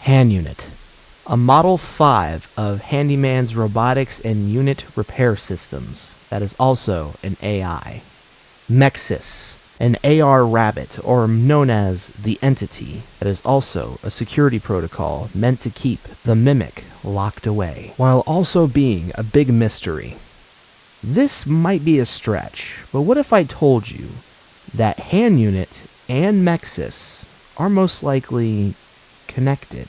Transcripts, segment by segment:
Hand Unit, a Model 5 of Handyman's robotics and unit repair systems that is also an AI. M.E.X.E.S, an AR rabbit, or known as the Entity, that is also a security protocol meant to keep the Mimic locked away, while also being a big mystery. This might be a stretch, but what if I told you that Hand Unit and M.E.X.E.S are most likely connected?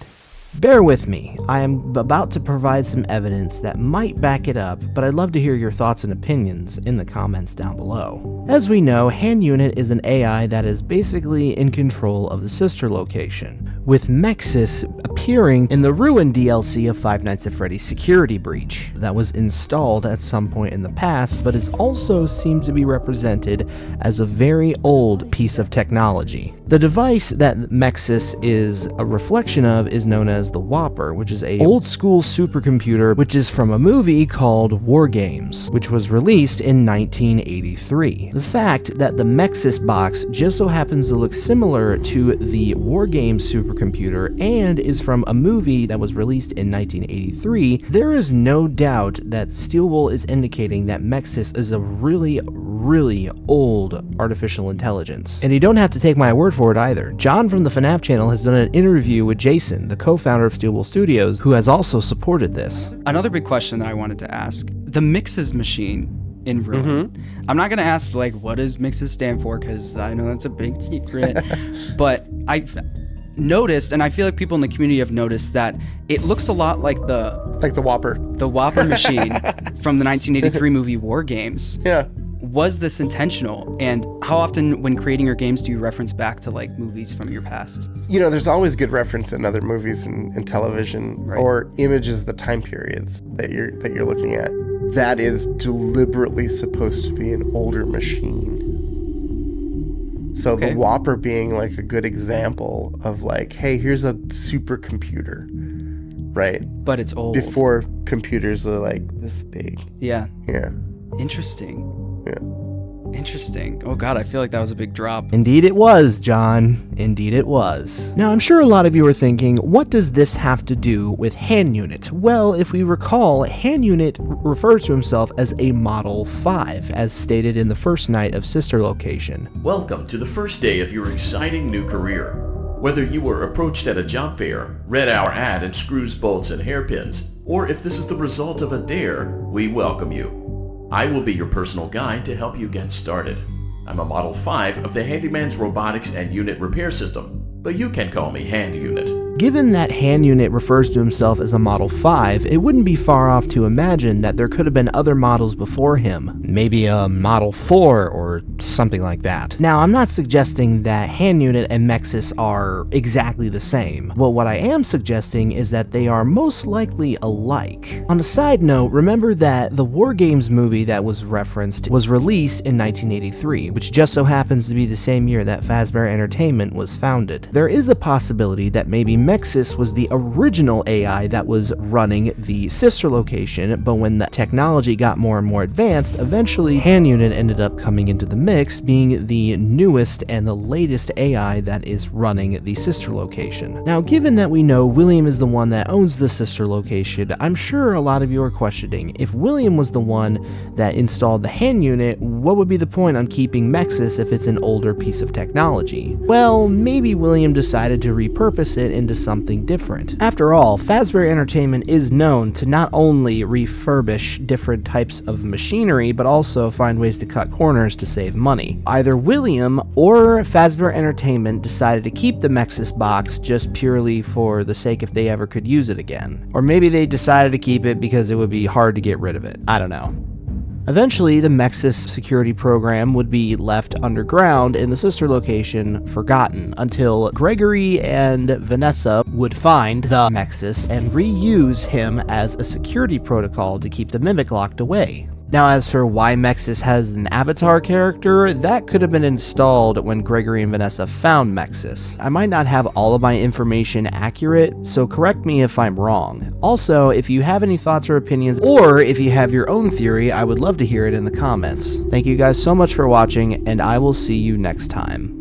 Bear with me, I am about to provide some evidence that might back it up, but I'd love to hear your thoughts and opinions in the comments down below. As we know, Hand Unit is an AI that is basically in control of the sister location, with M.E.X.E.S appearing in the Ruin DLC of Five Nights at Freddy's Security Breach that was installed at some point in the past, but is also seemed to be represented as a very old piece of technology. The device that M.E.X.E.S is a reflection of is known as the Whopper, which is a old school supercomputer which is from a movie called War Games, which was released in 1983. The fact that the M.E.X.E.S box just so happens to look similar to the War Games supercomputer and is from a movie that was released in 1983, there is no doubt that Steelwool is indicating that M.E.X.E.S is a really old artificial intelligence. And you don't have to take my word for it either. John from the Fnaf channel has done an interview with Jason, the co-founder of Steelwool Studios, who has also supported this. Another big question that I wanted to ask, the M.E.X.E.S machine in Ruin. I'm not going to ask like what does M.E.X.E.S stand for, because I know that's a big secret, but I've noticed, and I feel like people in the community have noticed, that it looks a lot like the Whopper. The Whopper machine from the 1983 movie War Games. Yeah. Was this intentional? And how often when creating your games do you reference back to like movies from your past? You know, there's always good reference in other movies and television, right, or images, the time periods that you're looking at. That is deliberately supposed to be an older machine. So the Whopper being like a good example of like, hey, here's a supercomputer, right? But it's old. Before computers are like this big. Yeah. Yeah. Interesting. Yeah. Interesting. Oh god, I feel like that was a big drop. Indeed it was, John. Indeed it was. Now, I'm sure a lot of you are thinking, what does this have to do with Hand Unit? Well, if we recall, Hand Unit refers to himself as a Model 5, as stated in the first night of Sister Location. Welcome to the first day of your exciting new career. Whether you were approached at a job fair, read our ad and screws, bolts, and hairpins, or if this is the result of a dare, we welcome you. I will be your personal guide to help you get started. I'm a Model 5 of the Handyman's robotics and unit repair system, but you can call me Hand Unit. Given that Hand Unit refers to himself as a Model 5, it wouldn't be far off to imagine that there could have been other models before him, maybe a Model 4 or something like that. Now, I'm not suggesting that Hand Unit and M.E.X.E.S are exactly the same, but what I am suggesting is that they are most likely alike. On a side note, remember that the War Games movie that was referenced was released in 1983, which just so happens to be the same year that Fazbear Entertainment was founded. There is a possibility that maybe M.E.X.E.S was the original AI that was running the sister location, but when the technology got more and more advanced, eventually Hand Unit ended up coming into the mix, being the newest and the latest AI that is running the sister location. Now, given that we know William is the one that owns the sister location, I'm sure a lot of you are questioning, if William was the one that installed the Hand Unit, what would be the point on keeping M.E.X.E.S if it's an older piece of technology? Well, maybe William decided to repurpose it into something different. After all, Fazbear Entertainment is known to not only refurbish different types of machinery, but also find ways to cut corners to save money. Either William or Fazbear Entertainment decided to keep the M.E.X.E.S box just purely for the sake if they ever could use it again. Or maybe they decided to keep it because it would be hard to get rid of it. I don't know. Eventually, the M.E.X.E.S security program would be left underground in the sister location, forgotten, until Gregory and Vanessa would find the M.E.X.E.S and reuse him as a security protocol to keep the Mimic locked away. Now, as for why M.E.X.E.S has an avatar character, that could have been installed when Gregory and Vanessa found M.E.X.E.S. I might not have all of my information accurate, so correct me if I'm wrong. Also, if you have any thoughts or opinions, or if you have your own theory, I would love to hear it in the comments. Thank you guys so much for watching, and I will see you next time.